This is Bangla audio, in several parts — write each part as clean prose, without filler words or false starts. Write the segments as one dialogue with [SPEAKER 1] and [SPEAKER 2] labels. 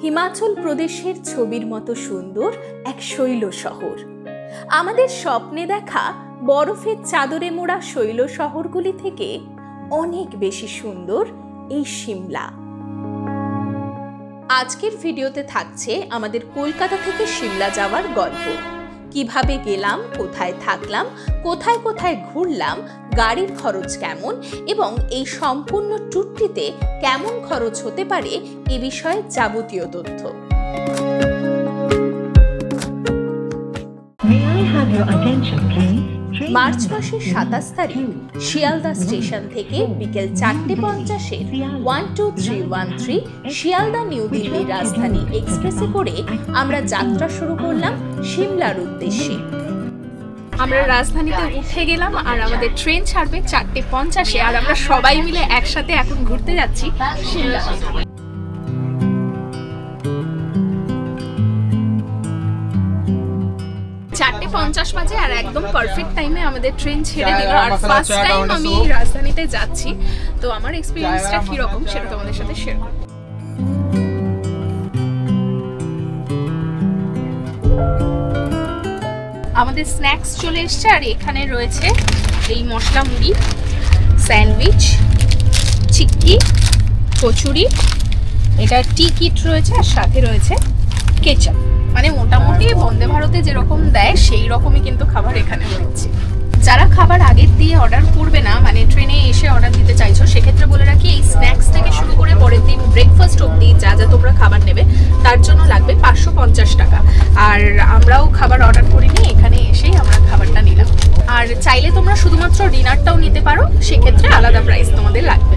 [SPEAKER 1] হিমাচল প্রদেশের ছবির মতো সুন্দর এক শৈল শহর। আমাদের স্বপ্নে দেখা বরফের চাদরে মোড়া শৈল শহরগুলি থেকে অনেক বেশি সুন্দর এই সিমলা। আজকের ভিডিওতে থাকছে আমাদের কলকাতা থেকে সিমলা যাওয়ার গল্প। কিভাবে গেলাম, কোথায় থাকলাম, কোথায় কোথায় ঘুরলাম, গাড়ির খরচ কেমন এবং এই সম্পূর্ণ ট্যুরটিতে কেমন খরচ হতে পারে এ বিষয়ে যাবতীয় তথ্য। মার্চ মাসের 27 তারিখ শিয়ালদা স্টেশন থেকে বিকেল 4:50-এ 12313 শিয়ালদা নিউ দিল্লি রাজধানী এক্সপ্রেসে করে আমরা যাত্রা শুরু করলাম সিমলার উদ্দেশ্যে।
[SPEAKER 2] আমরা রাজধানীতে উঠে গেলাম আর আমাদের ট্রেন ছাড়বে 4:50-এ আর আমরা সবাই মিলে একসাথে এখন ঘুরতে যাচ্ছি সিমলা। 4:50 বাজে আর একদম পারফেক্ট টাইমে আমাদের ট্রেন ছেড়ে দিল। আর ফার্স্ট টাইম আমি রাজধানীতে যাচ্ছি, তো আমার এক্সপেরিয়েন্সটা কিরকম সেটা তোমাদের সাথে শেয়ার করব। আমাদের স্ন্যাক্স চলে এসছে আর এখানে রয়েছে এই মশলা মুড়ি, স্যান্ডউইচ, চিক্কি, কচুরি, এটা টি কিট রয়েছে আর সাথে রয়েছে কেচাপ। মানে মোটামুটি বন্দে ভারতে যেরকম দেয় সেই রকমই কিন্তু খাবার এখানে রয়েছে। যারা খাবার আগের দিয়ে অর্ডার করবে না, মানে ট্রেনে এসে অর্ডার দিতে চাইছো, সেক্ষেত্রে বলে রাখি এই স্ন্যাক্স থেকে শুরু করে পরের দিন ব্রেকফাস্ট অবধি যা যা তোমরা খাবার নেবে তার জন্য লাগবে 550 টাকা। আর আমরাও খাবার অর্ডার করিনি, এখানে এসেই আমরা খাবারটা নিলাম। আর চাইলে তোমরা শুধুমাত্র ডিনারটাও নিতে পারো, সেক্ষেত্রে আলাদা প্রাইস তোমাদের লাগবে।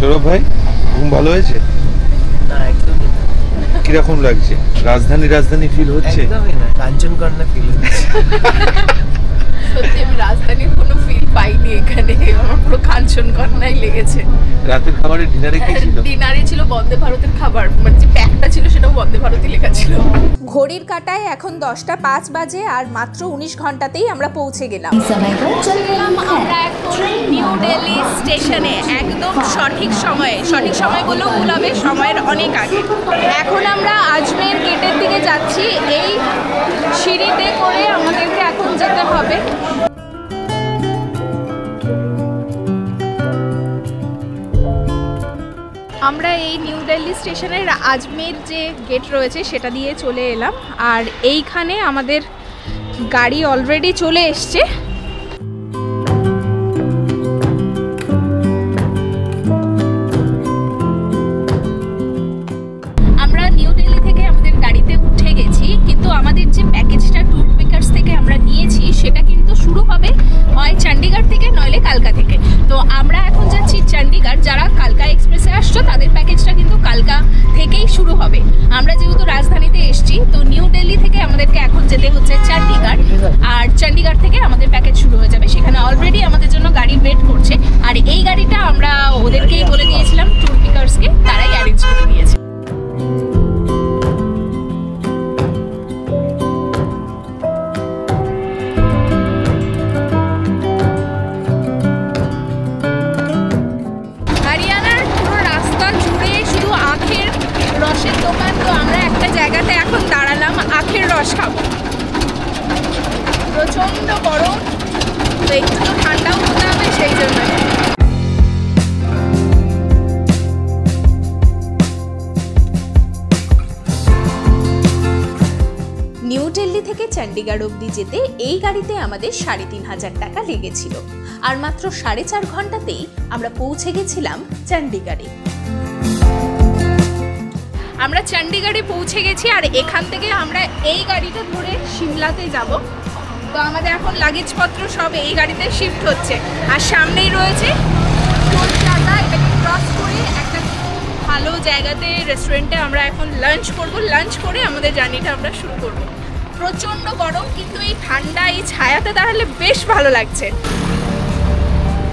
[SPEAKER 3] সৌরভ ভাই, ঘুম ভালো হয়েছে?
[SPEAKER 4] না, একদমই না।
[SPEAKER 3] কিরকম লাগছে? রাজধানী ফিল হচ্ছে?
[SPEAKER 4] একদমই না, কাঞ্চনকন্যা ফিল হচ্ছে।
[SPEAKER 2] সত্যি আমি রাজধানীর কোনো ফিল পাইনি এখানে, আমার পুরো কাঞ্চনকন্যাই লেগেছে।
[SPEAKER 3] রাতের খাবারে ডিনারে কি ছিল?
[SPEAKER 2] ডিনারে ছিল বন্দে ভারতের খাবার, মানে যে প্যাকটা ছিল সেটাও বন্দে ভারতই লেখা ছিল।
[SPEAKER 1] ঘড়ির কাঁটায় এখন 10:05 বাজে আর মাত্র 19 ঘন্টাতেই আমরা পৌঁছে গেলাম।
[SPEAKER 2] আমরা এখন নিউ দিল্লি স্টেশনে একদম সঠিক সময় বলেও ভুল হবে, সময়ের অনেক আগে।
[SPEAKER 1] এখন আমরা আজমের গেটের দিকে যাচ্ছি। এই সিঁড়িতে করে আমাদেরকে এখন যেতে হবে।
[SPEAKER 2] আমরা এই নিউ দিল্লি স্টেশনের আজমের যে গেট রয়েছে সেটা দিয়ে চলে এলাম আর এইখানে আমাদের গাড়ি অলরেডি চলে এসছে। আমরা নিউ দিল্লি থেকে আমাদের গাড়িতে উঠে গেছি, কিন্তু আমাদের যে প্যাকেজটা ট্যুর পিকার্স থেকে আমরা নিয়েছি সেটা কিন্তু শুরু হবে হয় চণ্ডীগড় থেকে নইলে কালকা থেকে। তো আমরা এখন যাচ্ছি চণ্ডীগড়। যারা কালকা এক্সপ্রেসে আসছো তাদের প্যাকেজটা কিন্তু কালকা থেকেই শুরু হবে। আমরা যেহেতু রাজধানীতে এসছি, তো নিউ দিল্লি থেকে আমাদেরকে এখন যেতে হচ্ছে চণ্ডীগড়, আর চণ্ডীগড় থেকে আমাদের প্যাকেজ শুরু হয়ে যাবে। সেখানে অলরেডি আমাদের জন্য গাড়ি ওয়েট করছে আর এই গাড়িটা আমরা ওদেরকেই বলে দিয়েছিলাম, ট্যুর পিকার্সকে, তারাই অ্যারেঞ্জ করে দিয়েছে। রসের দোকান, তো আমরা একটা জায়গাতে এখন দাঁড়ালাম আখের রস খাবো। প্রচন্ড গরম, তো একটু তো ঠান্ডাও হতে হবে সেই জন্য।
[SPEAKER 1] নিউ দিল্লি থেকে চণ্ডীগড় অবধি যেতে এই গাড়িতে আমাদের 3500 টাকা লেগেছিল আর মাত্র 4.5 ঘন্টাতেই আমরা পৌঁছে গেছিলাম চণ্ডীগড়ে।
[SPEAKER 2] আমরা চণ্ডীগড়ে পৌঁছে গেছি আর এখান থেকে আমরা এই গাড়িটা ধরে সিমলাতে যাব। তো আমাদের এখন লাগেজপত্র সব এই গাড়িতে শিফট হচ্ছে আর সামনেই রয়েছে টোল প্লাজা। এটাকে ক্রস করে একটা ভালো জায়গাতে রেস্টুরেন্টে আমরা এখন লাঞ্চ করব। লাঞ্চ করে আমাদের জার্নিটা আমরা শুরু করব। প্রচণ্ড গরম, কিন্তু এই ঠান্ডা এই ছায়াতে দাঁড়ালে বেশ ভালো লাগছে।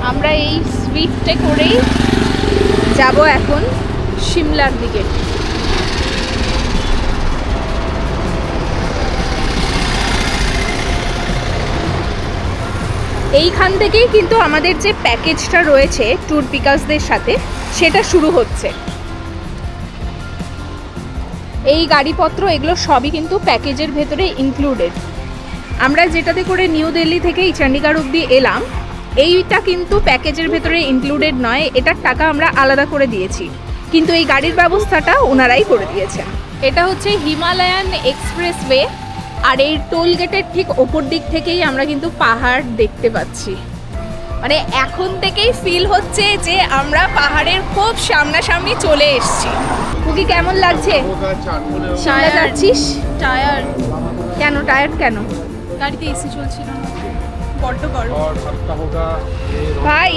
[SPEAKER 2] আমরা এই সুইফটে করেই যাব এখন সিমলার দিকে। এইখান থেকেই কিন্তু আমাদের যে প্যাকেজটা রয়েছে ট্যুর পিকার্সদের সাথে সেটা শুরু হচ্ছে। এই গাড়িপত্র এগুলো সবই কিন্তু প্যাকেজের ভেতরে ইনক্লুডেড। আমরা যেটাতে করে নিউ দিল্লি থেকে এই চণ্ডীগড় অবধি এলাম, এইটা কিন্তু প্যাকেজের ভেতরে ইনক্লুডেড নয়, এটার টাকা আমরা আলাদা করে দিয়েছি, কিন্তু এই গাড়ির ব্যবস্থাটা ওনারাই করে দিয়েছেন। এটা হচ্ছে হিমালয়ান এক্সপ্রেসওয়ে, আর এই টোল গেটের ঠিক ওপর দিক থেকেই আমরা কিন্তু পাহাড় দেখতে পাচ্ছি। মানে এখন থেকেই ফিল হচ্ছে যে আমরা পাহাড়ের খুব সামনাসামনি চলে এসেছি। কুকি কেমন লাগছে? শিমলা যাচ্ছিস?
[SPEAKER 1] টায়ার
[SPEAKER 2] কেন টায়ার্ড কেন?
[SPEAKER 1] গাড়িতে এসি চলছিল, বড্ড গরম।
[SPEAKER 2] ভাই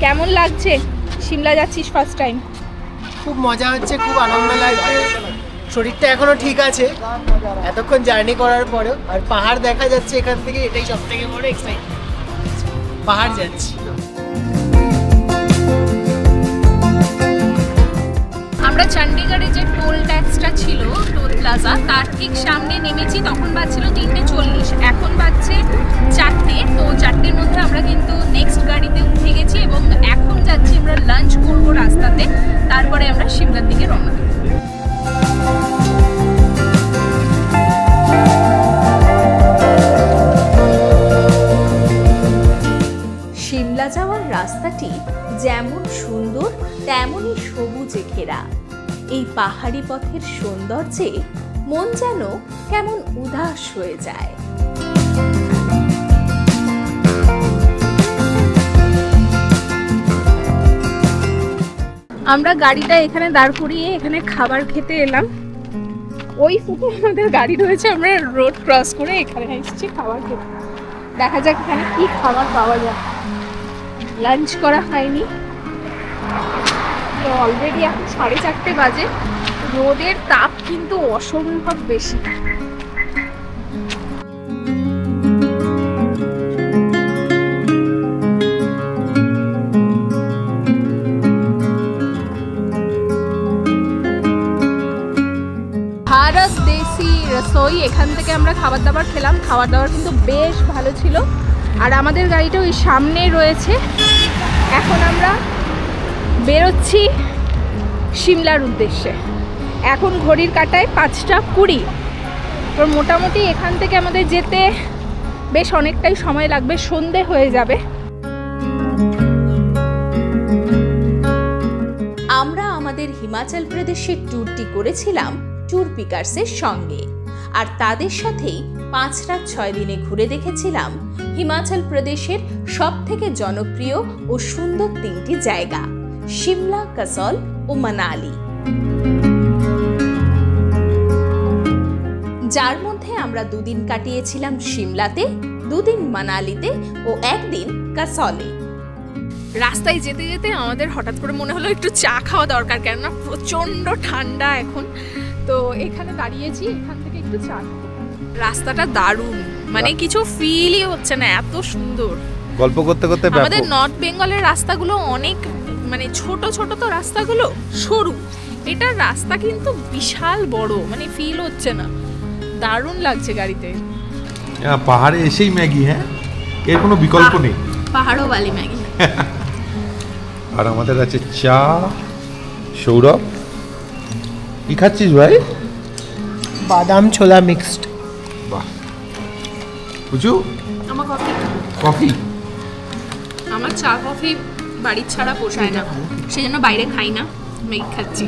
[SPEAKER 2] কেমন লাগছে? শিমলা যাচ্ছিস ফার্স্ট টাইম?
[SPEAKER 4] খুব মজা হচ্ছে, খুব আনন্দ লাগছে। শরীরটা এখনো ঠিক আছে এতক্ষণ জার্নি করার পরেও, আর পাহাড় দেখা যাচ্ছে এখান থেকে, এটাই সব থেকে বড় এক্সাইটমেন্ট। পাহাড় যাচ্ছি।
[SPEAKER 2] আমরা চণ্ডীগড়ে যে টোল ট্যাক্সটা ছিল, টোল প্লাজা, তার ঠিক সামনে নেমেছি। তখন বাজছিল 3:40, এখন বাজছে 4টে। তো 4টের মধ্যে আমরা কিন্তু নেক্সট গাড়িতে উঠে গেছি এবং এখন যাচ্ছি আমরা লাঞ্চ করবো রাস্তাতে, তারপরে আমরা শিমলার দিকে রওনা দেব।
[SPEAKER 1] শিমলা যাওয়ার রাস্তাটি যেমন সুন্দর তেমনই সবুজে ঘেরা। এই পাহাড়ি পথের সৌন্দর্যে মন যেন কেমন উদাস হয়ে যায়।
[SPEAKER 2] আমরা গাড়িটা এখানে দাঁড় করিয়ে এখানে খাবার খেতে এলাম। ওই ফুটে আমাদের গাড়ি রয়েছে, আমরা রোড ক্রস করে এখানে এসেছি খাবার খেতে। দেখা যাক এখানে কি খাবার পাওয়া যায়। লাঞ্চ করা হয়নি, তো অলরেডি এখন 4:30 বাজে। রোদের তাপ কিন্তু অসম্ভব বেশি। ভারত দেশি রসোই, এখান থেকে আমরা খাবার দাবার খেলাম। খাবার দাবার কিন্তু বেশ ভালো ছিল। আর আমাদের গাড়িটা ওই সামনে রয়েছে। এখন আমরা বেরোচ্ছি শিমলার উদ্দেশ্যে। এখন ঘড়ির কাঁটায় 5:20। তো মোটামুটি এখান থেকে আমাদের যেতে বেশ অনেকটাই সময় লাগবে, সন্ধে হয়ে যাবে।
[SPEAKER 1] আমরা আমাদের হিমাচল প্রদেশের ট্যুরটি করেছিলাম ট্যুর পিকার্সের সঙ্গে, আর তাদের সাথেই 5 রাত 6 দিনে ঘুরে দেখেছিলাম হিমাচল প্রদেশের সবথেকে জনপ্রিয় ও সুন্দর 3টি জায়গা, শিমলা, কাসল ও মানালি, যার মধ্যে আমরা 2 দিন কাটিয়েছিলাম শিমলাতে, 2 দিন মানালিতে ও 1 দিন কাসলে।
[SPEAKER 2] রাস্তায় যেতে যেতে আমাদের হঠাৎ করে মনে হলো একটু চা খাওয়া দরকার, কেননা প্রচণ্ড ঠান্ডা এখন। তো এখানে দাঁড়িয়েছি, এখান থেকে একটু চা খাবো। রাস্তাটা দারুণ, মানে কিছু ফিলই হচ্ছে না, এত সুন্দর।
[SPEAKER 3] গল্প করতে করতে
[SPEAKER 2] আমাদের নর্থ বেঙ্গলের রাস্তাগুলো অনেক মানে ছোট ছোট, তো রাস্তাগুলো সরু, এটার রাস্তা কিন্তু বিশাল বড়, মানে ফিল হচ্ছে না। দারুণ লাগছে গাড়িতে।
[SPEAKER 3] পাহাড়ে এসেই ম্যাগি, হ্যাঁ, এর কোনো বিকল্প নেই।
[SPEAKER 2] পাহাড়ও বালি ম্যাগি।
[SPEAKER 3] আর আমাদের আছে চা। সৌরভ, কি খাচ্ছিস ভাই?
[SPEAKER 4] বাদাম ছোলা মিক্সড।
[SPEAKER 3] বাহ, বুঝু
[SPEAKER 2] আমার কফি।
[SPEAKER 3] কফি?
[SPEAKER 2] আমার চা কফি বাড়ির ছাড়া পোষায় না, সেই জন্য বাইরে খাই না, ম্যাগি খাচ্ছি।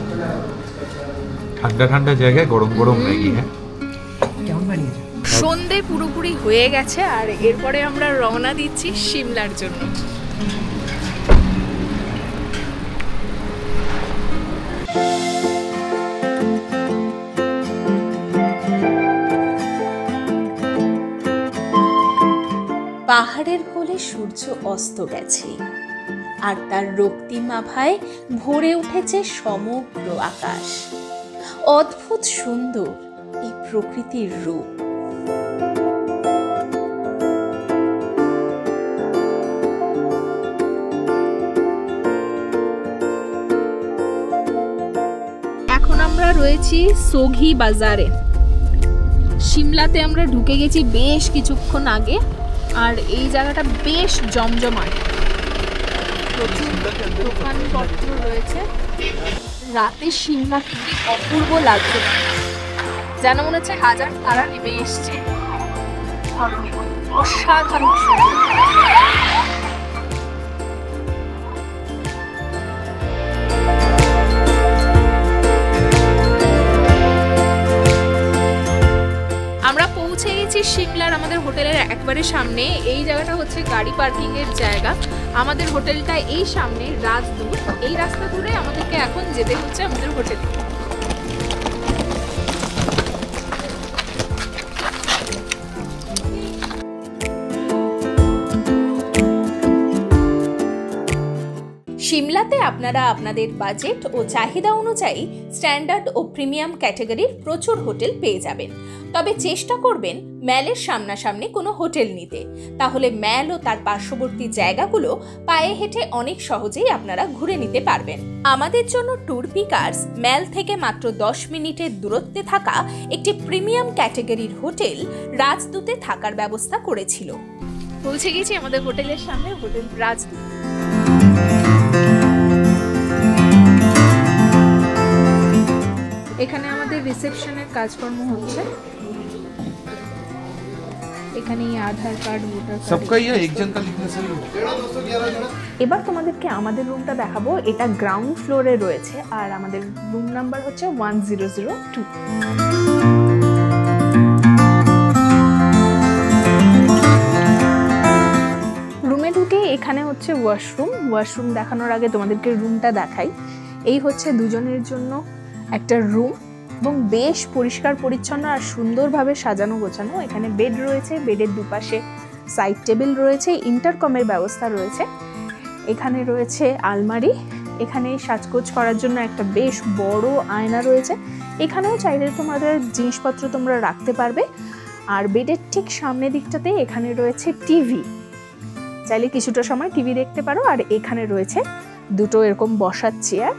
[SPEAKER 3] ঠান্ডা ঠান্ডা জায়গায় গরম গরম ম্যাগি। হ্যাঁ,
[SPEAKER 4] কেমন বানিয়েছে?
[SPEAKER 2] সন্ধে পুরোপুরি হয়ে গেছে, আর এরপরে আমরা রওনা দিচ্ছি শিমলার জন্য।
[SPEAKER 1] পাহাড়ের কোলে সূর্য অস্ত গেছে, আর তার রক্তিম আভায় ভরে উঠেছে সমগ্র আকাশ। অদ্ভুত সুন্দর এই প্রকৃতির রূপ।
[SPEAKER 2] এখন আমরা রয়েছি সোঘি বাজারে। শিমলাতে আমরা ঢুকে গেছি বেশ কিছুক্ষণ আগে। আর এই জায়গাটা বেশ জমজমাট, প্রচুর দোকানপত্র রয়েছে। রাতে সিমলা কি অপূর্ব লাগছে, যেন মনে হচ্ছে হাজার তারা নেমে এসছে। অসাধারণ আমরা পৌঁছে গেছি সিমলার আমাদের হোটেলের একবারে সামনে। এই জায়গাটা হচ্ছে গাড়ি পার্কিং এর জায়গা। আমাদের হোটেলটা এই সামনে রাজদূত, এই রাস্তা ধরে আমাদেরকে এখন যেতে হচ্ছে আমাদের হোটেলে।
[SPEAKER 1] সিমলাতে আপনারা আপনাদের বাজেট ও চাহিদা অনুযায়ী স্ট্যান্ডার্ড ও প্রিমিয়াম ক্যাটাগরির প্রচুর হোটেল পেয়ে যাবেন। তবে চেষ্টা করবেন ম্যালের সামনাসামনি কোনো হোটেল নিতে, তাহলে ম্যাল ও তার পার্শ্ববর্তী জায়গাগুলো পায়ে হেঁটে অনেক সহজেই আপনারা ঘুরে নিতে পারবেন। আমাদের জন্য ট্যুর পিকার্স ম্যাল থেকে মাত্র 10 মিনিটের দূরত্বে থাকা একটি প্রিমিয়াম ক্যাটাগরির হোটেল রাজদূতে থাকার ব্যবস্থা করেছিল।
[SPEAKER 2] পৌঁছে গেছি আমাদের হোটেলের সামনে, হোটেল রাজদূত। এখানে আমাদের রিসেপশনের কাজকর্ম হচ্ছে। এখানে আধার কার্ড, ভোটার কার্ড,
[SPEAKER 3] सबका ये एक जन का लिखने से ही।
[SPEAKER 1] এবার তোমাদেরকে আমাদের রুমটা দেখাবো। এটা গ্রাউন্ড ফ্লোরে রয়েছে আর আমাদের রুম নাম্বার হচ্ছে 1002। রুমে ঢুকে এখানে হচ্ছে ওয়াশরুম দেখানোর আগে তোমাদেরকে রুমটা দেখাই। এই হচ্ছে দুজনের জন্য একটা রুম এবং বেশ পরিষ্কার পরিচ্ছন্ন আর সুন্দরভাবে সাজানো গোছানো। এখানে বেড রয়েছে, বেডের দুপাশে সাইড টেবিল রয়েছে, ইন্টারকমের ব্যবস্থা রয়েছে। এখানে রয়েছে আলমারি, এখানে সাজগোজ করার জন্য একটা বেশ বড় আয়না রয়েছে। এখানেও চাইলে তোমাদের জিনিসপত্র তোমরা রাখতে পারবে। আর বেডের ঠিক সামনের দিকটাতে এখানে রয়েছে টিভি, চাইলে কিছুটা সময় টিভি দেখতে পারো। আর এখানে রয়েছে দুটো এরকম বসার চেয়ার,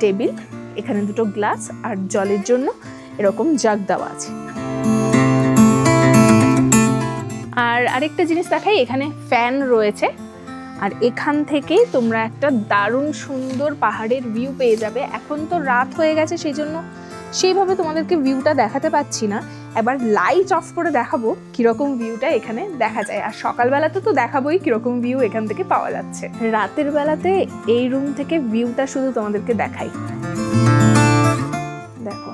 [SPEAKER 1] টেবিল, এখানে দুটো গ্লাস আর জলের জন্য এরকম জাগ দেওয়া আছে। আর আরেকটা জিনিস দেখাই, এখানে ফ্যান রয়েছে। আর এখান থেকে তোমরা একটা দারুণ সুন্দর পাহাড়ের ভিউ পেয়ে যাবে। এখন তো রাত হয়ে গেছে, সেই জন্য সেইভাবে তোমাদেরকে ভিউটা দেখাতে পাচ্ছি না। এবার লাইট অফ করে দেখাবো কিরকম ভিউটা এখানে দেখা যায়। আর সকালবেলাতে তো দেখাবোই কিরকম ভিউ এখান থেকে পাওয়া যাচ্ছে। রাতের বেলাতে এই রুম থেকে ভিউটা শুধু তোমাদেরকে দেখাই। দেখো,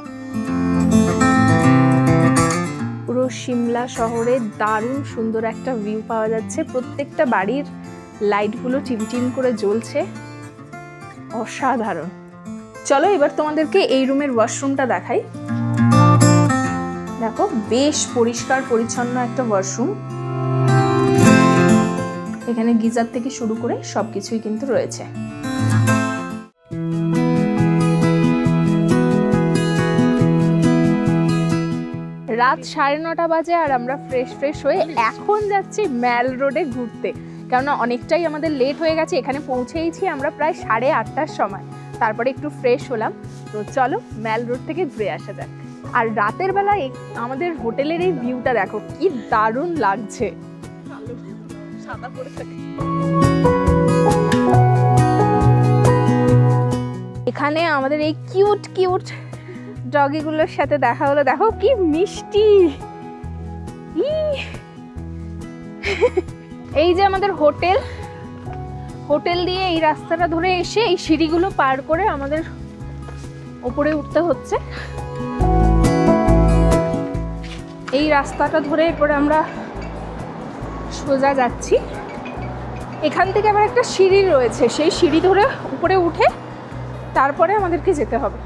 [SPEAKER 1] পুরো সিমলা শহরে দারুণ সুন্দর একটা ভিউ পাওয়া যাচ্ছে। প্রত্যেকটা বাড়ির লাইটগুলো টিমটিম করে জ্বলছে, অসাধারণ। চলো এবার তোমাদেরকে এই রুমের ওয়াশরুমটা দেখাই। দেখো, বেশ পরিষ্কার পরিচ্ছন্ন একটা ওয়াশরুম। এখানে গিজার থেকে শুরু করে সবকিছুই কিন্তু রয়েছে। রাত 9:30 বাজে আর আমরা ফ্রেশ হয়ে এখন যাচ্ছি ম্যাল রোডে ঘুরতে, কেননা অনেকটাই আমাদের লেট হয়ে গেছে। এখানে পৌঁছেইছি আমরা প্রায় 8:30টার সময়, তারপরে একটু ফ্রেশ হলাম। তো চলো ম্যাল রোড থেকে ঘুরে আসা যাক। আর রাতের বেলায় আমাদের হোটেলের এই ভিউটা দেখো, কি দারুণ লাগছে। এখানে আমাদের এই কিউট ডগিগুলোর সাথে দেখা হলো। দেখো কি মিষ্টি। এই যে আমাদের হোটেল দিয়ে এই রাস্তাটা ধরে এসে এই সিঁড়িগুলো পার করে আমাদের উপরে উঠতে হচ্ছে। এই রাস্তাটা ধরে এরপরে আমরা সোজা যাচ্ছি। এখান থেকে আবার একটা সিঁড়ি রয়েছে, সেই সিঁড়ি ধরে উপরে উঠে তারপরে আমাদেরকে যেতে হবে।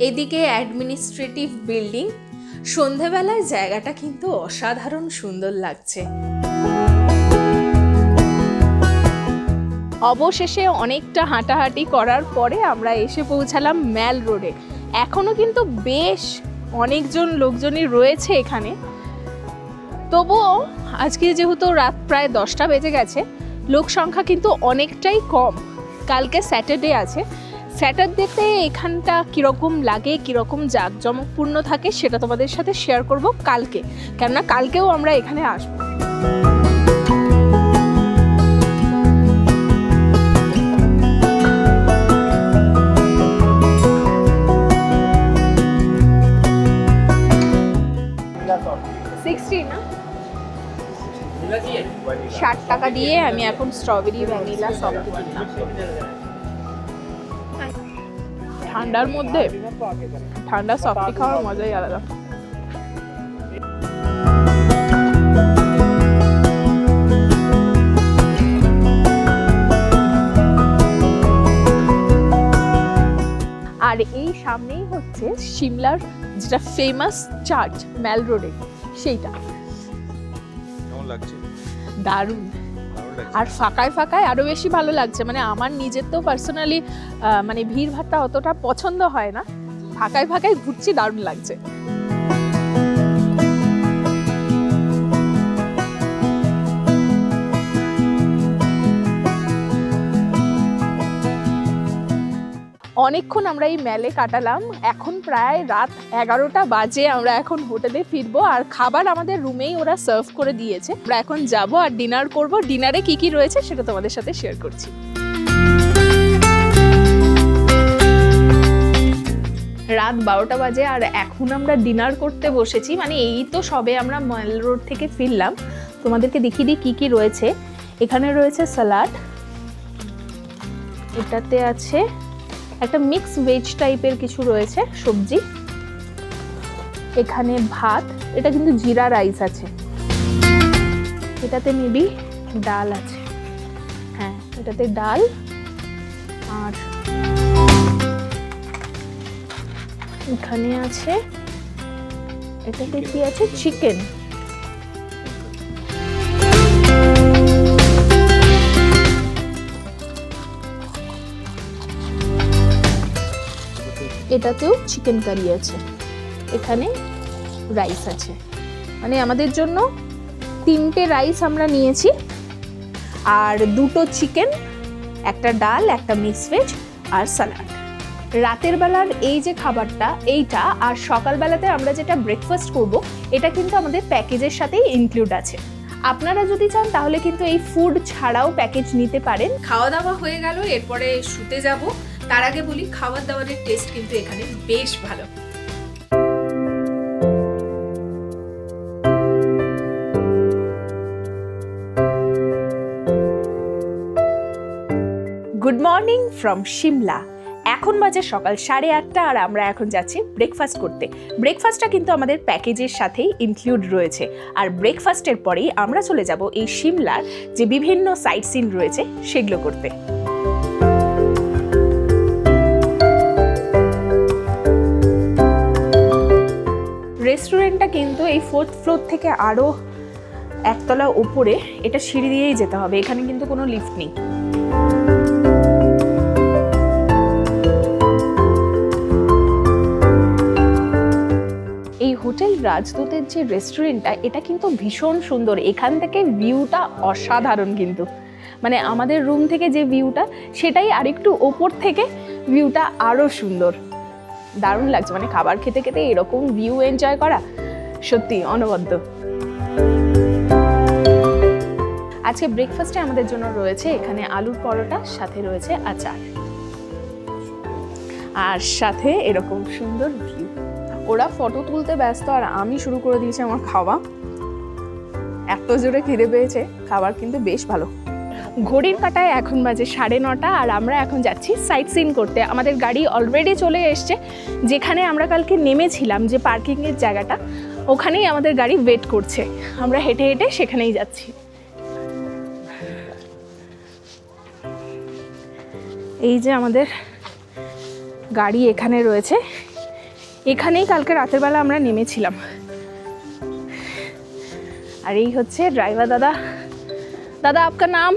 [SPEAKER 1] এদিকে অ্যাডমিনিস্ট্রেটিভ বিল্ডিং। সন্ধেবেলায় জায়গাটা কিন্তু অসাধারণ সুন্দর লাগছে।
[SPEAKER 2] অবশেষে অনেকটা হাঁটাহাঁটি করার পরে আমরা এসে পৌঁছালাম ম্যাল রোডে। এখনো কিন্তু বেশ অনেকজন লোকজনই রয়েছে এখানে, তবুও আজকে যেহেতু রাত প্রায় 10টা বেজে গেছে, লোক সংখ্যা কিন্তু অনেকটাই কম। কালকে স্যাটারডে আছে, স্যাটারডেতে এখানটা কীরকম লাগে, কীরকম জাঁকজমকপূর্ণ থাকে সেটা তোমাদের সাথে শেয়ার করব কালকে, কেননা কালকেও আমরা এখানে আসবো। না 60 টাকা দিয়ে আমি এখন স্ট্রবেরি ভ্যানিলা সফট কিনলাম। ঠান্ডার মধ্যে ঠান্ডা সফটি খাওয়ার মজাই আলাদা। আর এই সামনেই হচ্ছে সিমলার যেটা ফেমাস চার্চ ম্যাল রোডে, সেইটা দারুণ। আর ফাঁকায় ফাঁকায় আরো বেশি ভালো লাগছে। মানে আমার নিজের তো পার্সোনালি মানে ভিড় ভাট্টা অতটা পছন্দ হয় না, ফাঁকায় ফাঁকায় ঘুরছি, দারুণ লাগছে। অনেকক্ষণ আমরা এই মেলে কাটালাম, এখন প্রায় রাত 11টা বাজে। আমরা এখন হোটেলে ফিরবো, আর খাবার আমাদের রুমেই ওরা সার্ভ করে দিয়েছে। আমরা এখন যাব আর ডিনার করব। ডিনারে কি কি রয়েছে সেটা তোমাদের সাথে শেয়ার করছি। রাত 12টা বাজে আর এখন আমরা ডিনার করতে বসেছি। মানে এই তো সবে আমরা ম্যাল রোড থেকে ফিরলাম। তোমাদেরকে দেখিয়ে দিই কি কি রয়েছে। এখানে রয়েছে স্যালাড, এটাতে আছে একটা মিক্স ভেজ টাইপের কিছু রয়েছে সবজি, এখানে ভাত, এটা কিন্তু জিরা রাইস আছে, এটাতে মেবি ডাল আছে, হ্যাঁ এটাতে ডাল, আর এখানে আছে এটাতে কি আছে চিকেন। এটাতেও চিকেন কারি আছে, এখানে রাইস আছে। মানে আমাদের জন্য 3টে রাইস আমরা নিয়েছি, আর 2টো চিকেন, একটা ডাল, একটা মিক্স ভেজ আর স্যালাড। রাতের বেলার এই যে খাবারটা এইটা, আর সকালবেলাতে আমরা যেটা ব্রেকফাস্ট করব এটা কিন্তু আমাদের প্যাকেজের সাথেই ইনক্লুড আছে। আপনারা যদি চান তাহলে কিন্তু এই ফুড ছাড়াও প্যাকেজ নিতে পারেন। খাওয়া দাওয়া হয়ে গেল, এরপরে শুতে যাব। তার আগে বলি খাবার দাবারের টেস্ট কিন্তু এখানে বেশ ভালো। Good morning from Shimla. এখন বাজে সকাল 8:30 আর আমরা এখন যাচ্ছি ব্রেকফাস্ট করতে। ব্রেকফাস্টটা কিন্তু আমাদের প্যাকেজের সাথেই ইনক্লুড রয়েছে। আর ব্রেকফাস্টের পরেই আমরা চলে যাব এই সিমলার যে বিভিন্ন সাইট সিন রয়েছে সেগুলো করতে। রেস্টুরেন্টটা কিন্তু এই 4th ফ্লোর থেকে আরও একতলা উপরে, এটা সিঁড়ি দিয়েই যেতে হবে, এখানে কিন্তু কোনো লিফট নেই। এই হোটেল রাজদূতের যে রেস্টুরেন্টটা, এটা কিন্তু ভীষণ সুন্দর। এখান থেকে ভিউটা অসাধারণ কিন্তু, মানে আমাদের রুম থেকে যে ভিউটা সেটাই আরেকটু ওপর থেকে ভিউটা আরও সুন্দর, দারুণ লাগছে। মানে খাবার খেতে খেতে এরকম ভিউ এনজয় করা সত্যি অনবদ্য। আজকে ব্রেকফাস্টে আমাদের জন্য রয়েছে এখানে আলুর পরোটা, সাথে রয়েছে আচার, আর সাথে এরকম সুন্দর ভিউ। ওরা ফটো তুলতে ব্যস্ত আর আমি শুরু করে দিয়েছি আমার খাওয়া। এত জোরে খিদে পেয়েছে, খাবার কিন্তু বেশ ভালো। ঘড়ির কাঁটায় এখন বাজে 9:30 আর আমরা এখন যাচ্ছি সাইট সিন করতে। আমাদের গাড়ি অলরেডি চলে এসছে, যেখানে আমরা কালকে নেমেছিলাম যে পার্কিংয়ের জায়গাটা, ওখানেই আমাদের গাড়ি ওয়েট করছে। আমরা হেঁটে হেঁটে সেখানেই যাচ্ছি। এই যে আমাদের গাড়ি এখানে রয়েছে, এখানেই কালকে রাতের বেলা আমরা নেমেছিলাম। আর এই হচ্ছে ড্রাইভার দাদা। দাদা आपका नाम?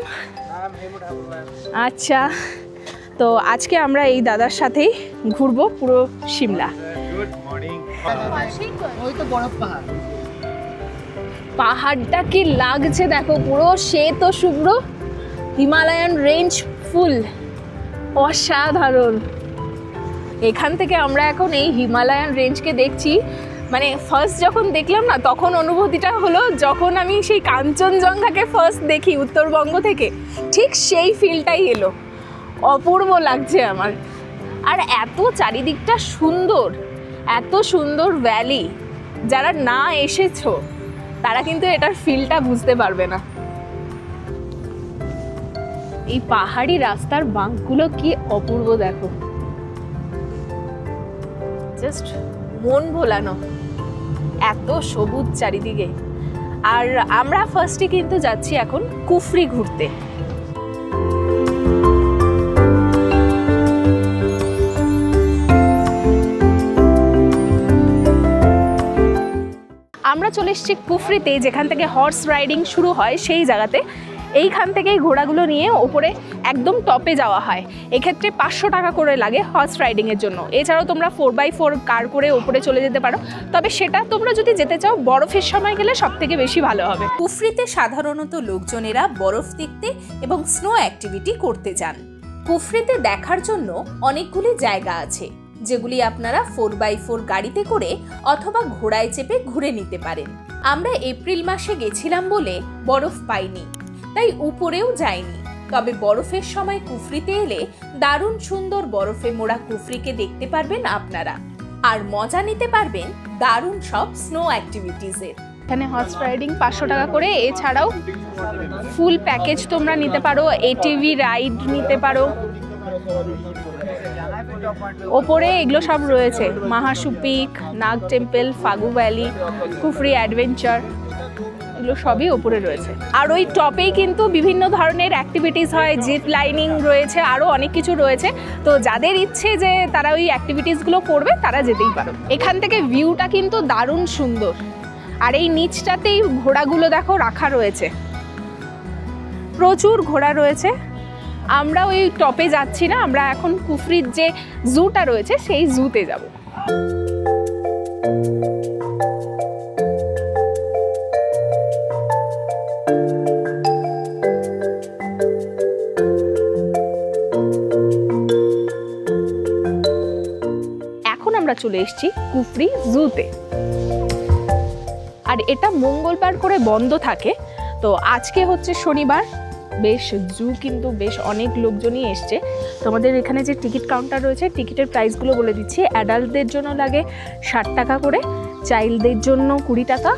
[SPEAKER 2] আচ্ছা, তো আজকে আমরা এই দাদার সাথেই ঘুরবো পুরো সিমলা।
[SPEAKER 4] ওই তো বরফ পাহাড়।
[SPEAKER 2] পাহাড়টা কি লাগছে দেখো, পুরো শ্বেত শুভ্র হিমালয়ান রেঞ্জ, ফুল অসাধারণ। এখান থেকে আমরা এখন এই হিমালয়ান রেঞ্জকে দেখছি, মানে ফার্স্ট যখন দেখলাম না তখন অনুভূতিটা হলো যখন আমি সেই কাঞ্চনজঙ্ঘাকে ফার্স্ট দেখি উত্তরবঙ্গ থেকে, ঠিক সেই ফিলটাই এলো। অপূর্ব লাগছে আমার। আর এত চারিদিকটা সুন্দর, এত সুন্দর ভ্যালি, যারা না এসেছো তারা কিন্তু এটার ফিলটা বুঝতে পারবে না। এই পাহাড়ি রাস্তার বাঁকগুলো কি অপূর্ব দেখো, জাস্ট মন ভোলানো, এত সবুজ চারিদিকে। আর আমরা ফার্স্টে কিন্তু যাচ্ছি এখন কুফরি ঘুরতে। আমরা চলে এসেছি কুফরিতে, যেখান থেকে হর্স রাইডিং শুরু হয় সেই জায়গাতে। এইখান থেকেই ঘোড়াগুলো নিয়ে ওপরে একদম টপে যাওয়া হয়। এক্ষেত্রে 500 টাকা করে লাগে হর্স রাইডিংয়ের জন্য। এছাড়াও তোমরা 4x4 কার করে ওপরে চলে যেতে পারো, তবে সেটা তোমরা যদি যেতে চাও বরফের সময় গেলে সব থেকে বেশি ভালো হবে।
[SPEAKER 1] কুফরিতে সাধারণত লোকজনেরা বরফ দেখতে এবং স্নো অ্যাক্টিভিটি করতে যান। কুফরিতে দেখার জন্য অনেকগুলি জায়গা আছে, যেগুলি আপনারা 4x4 গাড়িতে করে অথবা ঘোড়ায় চেপে ঘুরে নিতে পারেন। আমরা এপ্রিল মাসে গেছিলাম বলে বরফ পাইনি, তাই উপরেও যাইনি। তবে বরফের সময় কুফরিতে এলে দারুণ সুন্দর বরফে মোড়া কুফরিকে দেখতে পারবেন আপনারা, আর মজা নিতে পারবেন দারুণ সব স্নো অ্যাক্টিভিটিজের।
[SPEAKER 2] এখানে হর্স রাইডিং 500 টাকা করে, এছাড়াও ফুল প্যাকেজ তোমরা নিতে পারো, এটিভি রাইড নিতে পারো। ওপরে এগুলো সব রয়েছে, মাহাসু পিক, নাগ টেম্পল, ফাগু ভ্যালি, কুফরি অ্যাডভেঞ্চার, এগুলো সবই ওপরে রয়েছে। আর ওই টপেই কিন্তু বিভিন্ন ধরনের অ্যাক্টিভিটিস হয়, জিপ লাইনিং রয়েছে, আরও অনেক কিছু রয়েছে। তো যাদের ইচ্ছে যে তারা ওই অ্যাক্টিভিটিসগুলো করবে তারা যেতেই পারো। এখান থেকে ভিউটা কিন্তু দারুণ সুন্দর। আর এই নিচটাতেই ঘোড়াগুলো দেখো রাখা রয়েছে, প্রচুর ঘোড়া রয়েছে। আমরা ওই টপে যাচ্ছি না, আমরা এখন কুফরির যে জুটা রয়েছে সেই জুতে যাব। এখন আমরা চলে এসেছি কুফরি জুতে। আর এটা মঙ্গলবার করে বন্ধ থাকে, তো আজকে হচ্ছে শনিবার। বেশ জু কিন্তু বেশ অনেক লোকজনই এসছে। তোমাদের এখানে যে টিকিট কাউন্টার রয়েছে, টিকিটের প্রাইসগুলো বলে দিচ্ছি। অ্যাডাল্টদের জন্য লাগে 60 টাকা করে, চাইল্ডদের জন্য 20 টাকা,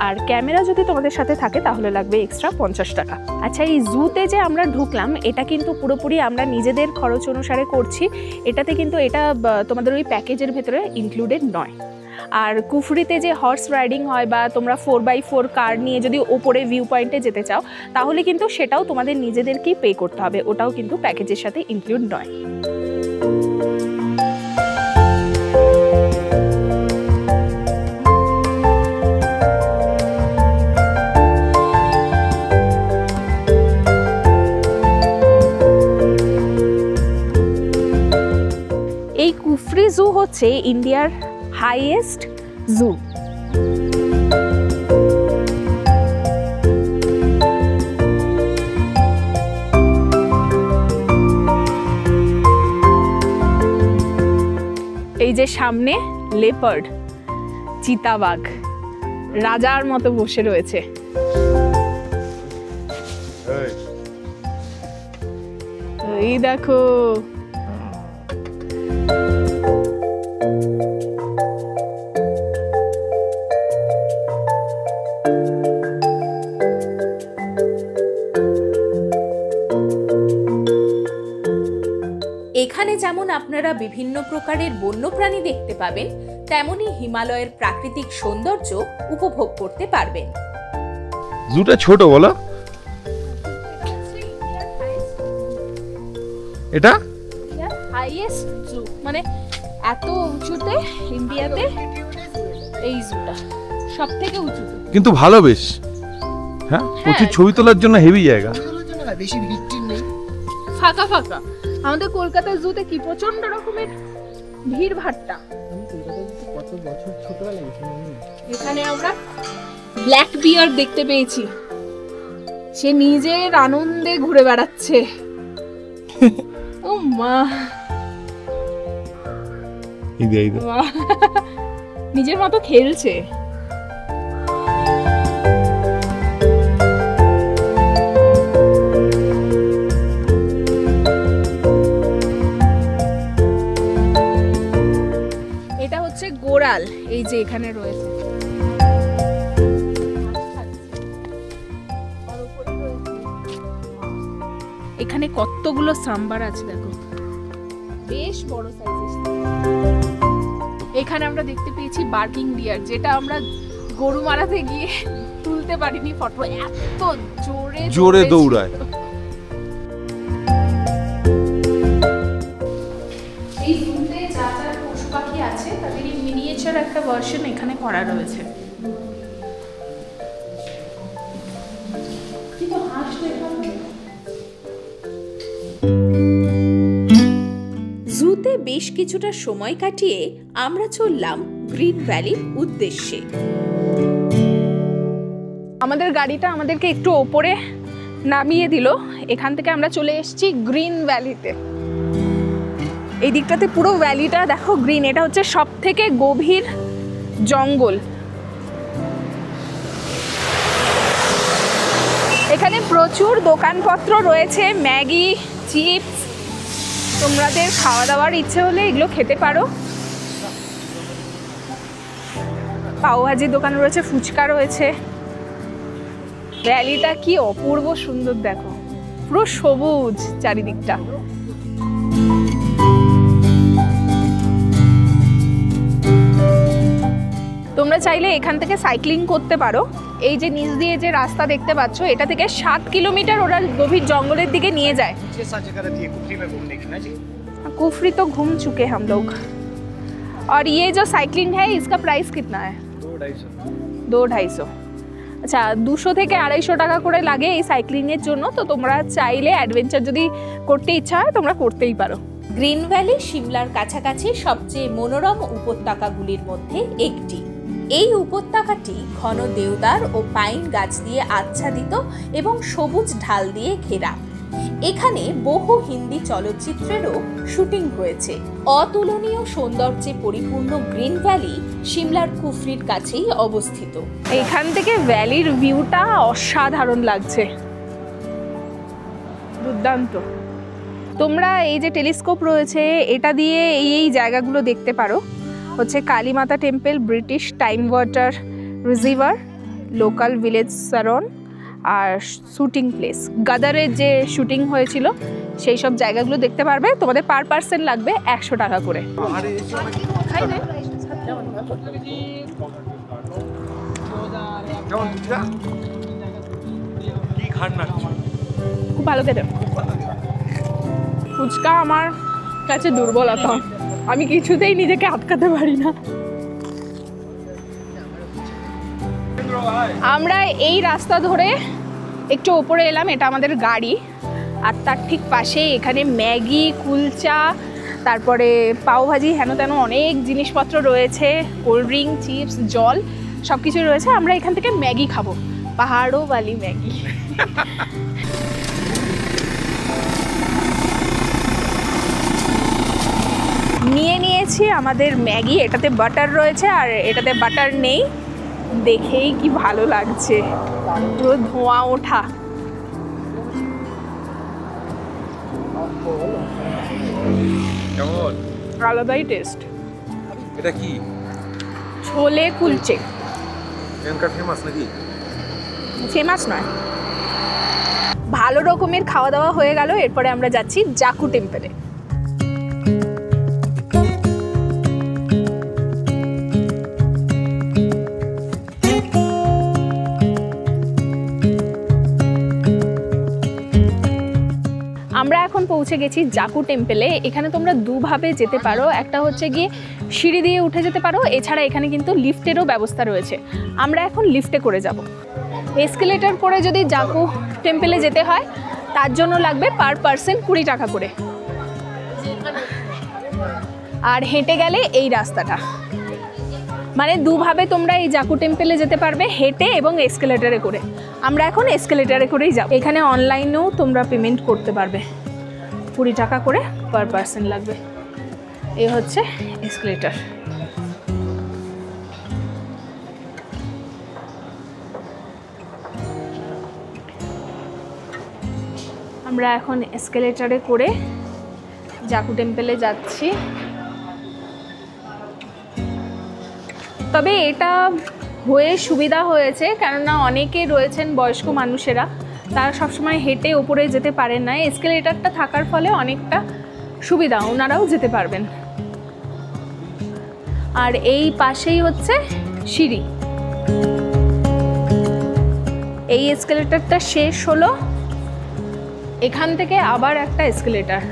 [SPEAKER 2] আর ক্যামেরা যদি তোমাদের সাথে থাকে তাহলে লাগবে এক্সট্রা 50 টাকা। আচ্ছা, এই জুতে যে আমরা ঢুকলাম এটা কিন্তু পুরোপুরি আমরা নিজেদের খরচ অনুসারে করছি। এটাতে কিন্তু এটা তোমাদের ওই প্যাকেজের ভেতরে ইনক্লুডেড নয়। আর কুফরিতে যে হর্স রাইডিং হয় বা তোমরা 4x4 কার নিয়ে যদি ওপরে ভিউ পয়েন্টে যেতে চাও তাহলে কিন্তু সেটাও তোমাদের নিজেদেরকেই পে করতে হবে, ওটাও কিন্তু প্যাকেজের সাথে ইনক্লুড নয়। এই কুফরি জু হচ্ছে ইন্ডিয়ার হাইয়েস্ট জু। এই যে সামনে লেপার্ড, চিতাবাঘ রাজার মতো বসে রয়েছে। এই দেখো,
[SPEAKER 1] এখানে যেমন আপনারা বিভিন্ন প্রকারের বন্যপ্রাণী দেখতে পাবেন, তেমনি হিমালয়ের প্রাকৃতিক সৌন্দর্য উপভোগ করতে পারবেন।
[SPEAKER 3] জুটা ছোট বলো, এটা
[SPEAKER 2] হাইয়েস্ট জু, মানে এত উঁচুতে ইন্ডিয়াতে এই জুটা সব থেকে উঁচুতে,
[SPEAKER 3] কিন্তু ভালো বেশ। হ্যাঁ, প্রচুর ছবি তোলার জন্য হেভি জায়গা।
[SPEAKER 4] বেশি ভিড় নেই,
[SPEAKER 2] ফাঁকা ফাঁকা। আমাদের কলকাতার জুতে কি প্রচন্ড রকমের ভিড় ভাট্টা।
[SPEAKER 4] কত বছর ছোটবেলায়
[SPEAKER 2] এখানে আমরা ব্ল্যাক বিয়ার দেখতে পেয়েছি, সে নিজের আনন্দে ঘুরে বেড়াচ্ছে। ও মা, নিজের মতো খেলছে। এটা হচ্ছে গোড়াল, এই যে এখানে রয়েছে। এখানে কতগুলো সাম্বার আছে দেখো, বেশ বড় সাইজের। এখানে আমরা দেখতে পেয়েছি বার্কিং ডিয়ার, যেটা আমরা গরু মারাতে গিয়ে তুলতে পারিনি ফটো, এত জোরে
[SPEAKER 3] জোরে দৌড়ায়।
[SPEAKER 2] এই জুতে যা যা পশু পাখি আছে তাদের মিনিয়েচার একটা ভার্সন এখানে করা রয়েছে। কিন্তু হাঁস দেখলাম।
[SPEAKER 1] জুতে বেশ কিছুটা সময় কাটিয়ে আমরা চললাম গ্রিন ভ্যালির উদ্দেশ্যে।
[SPEAKER 2] আমাদের গাড়িটা আমাদেরকে একটু ওপরে নামিয়ে দিল। এখান থেকে আমরা চলে এসেছি গ্রিন ভ্যালিতে। এই দিকটাতে পুরো ভ্যালিটা দেখো গ্রিন। এটা হচ্ছে সব থেকে গভীর জঙ্গল। এখানে প্রচুর দোকানপত্র রয়েছে, ম্যাগি, চিপস। তোমাদের খাওয়া দাওয়ার ইচ্ছে হলে এগুলো খেতে পারো। পাওভাজির দোকান রয়েছে, ফুচকা রয়েছে। ভ্যালিটা কি অপূর্ব সুন্দর দেখো, পুরো সবুজ চারিদিকটা। তোমরা চাইলে এখান থেকে সাইক্লিং করতে পারো। এই যে নিচ দিয়ে যে রাস্তা দেখতে পাচ্ছ, এটা থেকে 7 কিলোমিটার ওরা গভীর জঙ্গলের দিকে নিয়ে যায়। कुफरी तो घूम चुके हम लोग। और ये जो साइकिलिंग है इसका प्राइस कितना है? 200-250। আচ্ছা, 200 থেকে 250 টাকা করে লাগে এই সাইক্লিং এর জন্য। তো তোমরা চাইলে অ্যাডভেঞ্চার যদি করতে ইচ্ছা হয় তোমরা করতেই পারো।
[SPEAKER 1] গ্রিন ভ্যালি সিমলার কাছাকাছি সবচেয়ে মনোরম উপত্যকাগুলির মধ্যে একটি। এই উপত্যকাটি ঘন দেওদার ও পাইন গাছ দিয়ে আচ্ছাদিত এবং সবুজ ঢাল দিয়ে ঘেরা। এখানে বহু হিন্দি চলচ্চিত্রেরও শুটিং হয়েছে। অতুলনীয় সৌন্দর্যে পরিপূর্ণ গ্রিন ভ্যালি সিমলার কুফরির কাছেই অবস্থিত।
[SPEAKER 2] এখান থেকে ভ্যালির ভিউটা অসাধারণ লাগছে, দুর্দান্ত। তোমরা এই যে টেলিস্কোপ রয়েছে এটা দিয়ে এই জায়গাগুলো দেখতে পারো। হচ্ছে Kalimata temple, British time water reservoir, local village Saran, আর শুটিং প্লেস গাদারের যে শুটিং হয়েছিল সেই সব জায়গাগুলো দেখতে পারবে। তোমাদের পার পার্সন লাগবে 100 টাকা করে। খুব ভালো খেতে। ফুচকা আমার কাছে দুর্বলতা, আমি কিছুতেই নিজেকে আটকাতে পারি না। আমরা এই রাস্তা ধরে একটু ওপরে এলাম, এটা আমাদের গাড়ি। আর তার ঠিক পাশে এখানে ম্যাগি, কুলচা, তারপরে পাওভাজি, হেন তেন অনেক জিনিসপত্র রয়েছে, কোল্ড ড্রিঙ্ক, চিপস, জল সব কিছু রয়েছে। আমরা এখান থেকে ম্যাগি খাবো, পাহাড়ো বালি ম্যাগি। নিয়ে নিয়েছি আমাদের ম্যাগি। এটাতে বাটার রয়েছে আর এটাতে বাটার নেই। দেখেই কি ভালো লাগছে, পুরো ধোঁয়া ওঠা।
[SPEAKER 3] কেমন?
[SPEAKER 2] আলাদাই টেস্ট।
[SPEAKER 3] এটা কি?
[SPEAKER 2] ছোলে কুলচে।
[SPEAKER 3] এখানকার ফেমাস নাকি?
[SPEAKER 2] ফেমাস নয়, ভালো রকমের খাওয়া দাওয়া হয়ে গেল। এরপরে আমরা যাচ্ছি জাকু টেম্পলে। আমরা এখন পৌঁছে গেছি জাকু টেম্পলে। এখানে তোমরা দুভাবে যেতে পারো, একটা হচ্ছে গিয়ে সিঁড়ি দিয়ে উঠে যেতে পারো, এছাড়া এখানে কিন্তু লিফটেরও ব্যবস্থা রয়েছে। আমরা এখন লিফটে করে যাব। এসকেলেটর করে যদি জাকু টেম্পলে যেতে হয় তার জন্য লাগবে পার পার্সন 20 টাকা করে। আর হেঁটে গেলে এই রাস্তাটা, মানে দুভাবে তোমরা এই জাকু টেম্পেলে যেতে পারবে, হেঁটে এবং এসকেলেটারে করে। আমরা এখন এসকেলেটারে করেই যাব। এখানে অনলাইনেও তোমরা পেমেন্ট করতে পারবে, 20 টাকা করে পার পার্সন লাগবে। এই হচ্ছে এসকেলেটার। আমরা এখন এসকেলেটারে করে জাকু টেম্পেলে যাচ্ছি। তবে এটা হয়ে সুবিধা হয়েছে, কেননা অনেকে রয়েছেন বয়স্ক মানুষেরা, তারা সবসময় হেঁটে ওপরে যেতে পারেন না। এসকেলেটারটা থাকার ফলে অনেকটা সুবিধা, ওনারাও যেতে পারবেন। আর এই পাশেই হচ্ছে সিঁড়ি। এই এসকেলেটারটা শেষ হলো, এখান থেকে আবার একটা এসকেলেটার,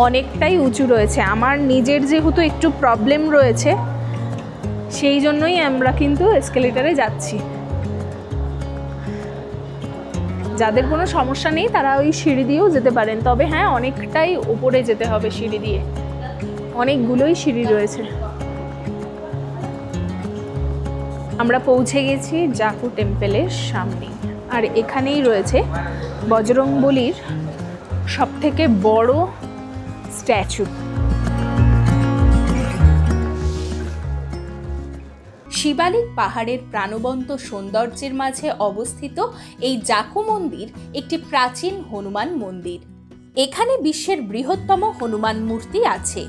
[SPEAKER 2] অনেকটাই উঁচু রয়েছে। আমার নিজের যেহেতু একটু প্রবলেম রয়েছে, সেই জন্যই আমরা কিন্তু এসকেলেটারে যাচ্ছি। যাদের কোনো সমস্যা নেই তারা ওই সিঁড়ি দিয়েও যেতে পারেন, তবে হ্যাঁ অনেকটাই উপরে যেতে হবে সিঁড়ি দিয়ে, অনেকগুলোই সিঁড়ি রয়েছে। আমরা পৌঁছে গেছি জাকু টেম্পেলের সামনে, আর এখানেই রয়েছে বজরংবলীর সবথেকে বড় স্ট্যাচু।
[SPEAKER 1] শিবালিক পাহাড়ের প্রাণবন্ত সৌন্দর্যের মাঝে অবস্থিত এই জাকু মন্দির একটি প্রাচীন হনুমান মন্দির। এখানে বিশ্বের বৃহত্তম হনুমান মূর্তি আছে,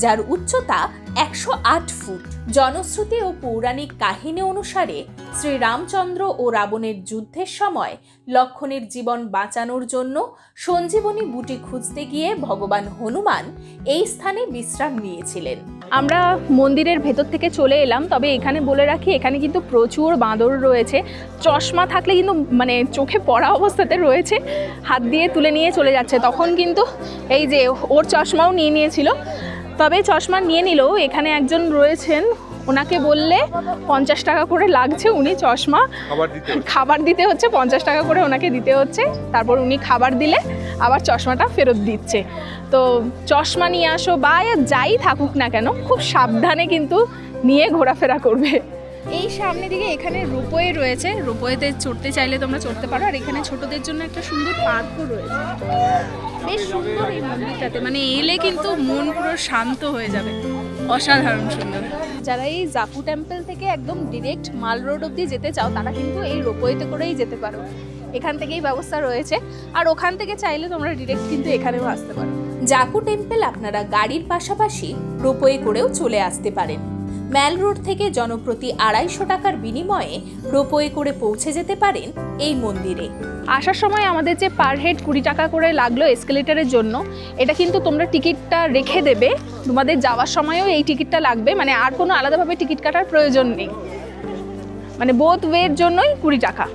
[SPEAKER 1] যার উচ্চতা 108 ফুট। জনশ্রুতি ও পৌরাণিক কাহিনী অনুসারে শ্রীরামচন্দ্র ও রাবণের যুদ্ধের সময় লক্ষ্মণের জীবন বাঁচানোর জন্য সঞ্জীবনী বুটি খুঁজতে গিয়ে ভগবান হনুমান এই স্থানে বিশ্রাম নিয়েছিলেন।
[SPEAKER 2] আমরা মন্দিরের ভেতর থেকে চলে এলাম, তবে এখানে বলে রাখি এখানে কিন্তু প্রচুর বাঁদর রয়েছে। চশমা থাকলে কিন্তু মানে চোখে পড়া অবস্থাতে রয়েছে, হাত দিয়ে তুলে নিয়ে চলে যাচ্ছে। তখন কিন্তু এই যে ওর চশমাও নিয়ে নিয়েছিল, তবে চশমা নিয়ে নিলেও এখানে একজন রয়েছেন, ওনাকে বললে 50 টাকা করে লাগছে। উনি চশমা খাবার দিতে হচ্ছে, 50 টাকা করে ওনাকে দিতে হচ্ছে। তারপর উনি খাবার দিলে আবার চশমাটা ফেরত দিচ্ছে। তো চশমা নিয়ে আসো বা যাই থাকুক না কেন, খুব সাবধানে কিন্তু নিয়ে ঘোরাফেরা করবে। এই সামনে দিকে এখানে রোপওয়ে রয়েছে, রোপওয়েতে চড়তে চাইলে তোমরা চড়তে পারো। আর এখানে ছোটদের জন্য একটা সুন্দর পার্কও রয়েছে, বেশ সুন্দর এই মন্দিরটাতে, মানে এলে কিন্তু মন পুরো শান্ত হয়ে যাবে, অসাধারণ সুন্দর। যারা এই জাকু টেম্পল থেকে একদম ডিরেক্ট মাল রোড অব্দি যেতে চাও, তারা কিন্তু এই রোপওয়েতে করেই যেতে পারো। এখান থেকেই ব্যবস্থা রয়েছে, আর ওখান থেকে চাইলে তোমরা ডিরেক্ট কিন্তু এখানেও আসতে পারো।
[SPEAKER 1] জাকু টেম্পল আপনারা গাড়ির পাশাপাশি রোপওয়ে করেও চলে আসতে পারেন। ম্যাল রোড থেকে জনপ্রতি 250 টাকার বিনিময়ে রোপওয়ে করে পৌঁছে যেতে পারেন এই মন্দিরে।
[SPEAKER 2] আসার সময় আমাদের যে পার হেড 20 টাকা করে লাগলো এসকেলেটারের জন্য, এটা কিন্তু তোমরা টিকিটটা রেখে দেবে। তোমাদের যাওয়ার সময়ও এই টিকিটটা লাগবে, মানে আর কোনো আলাদাভাবে টিকিট কাটার প্রয়োজন নেই, মানে বোথ ওয়ের জন্যই 20 টাকা।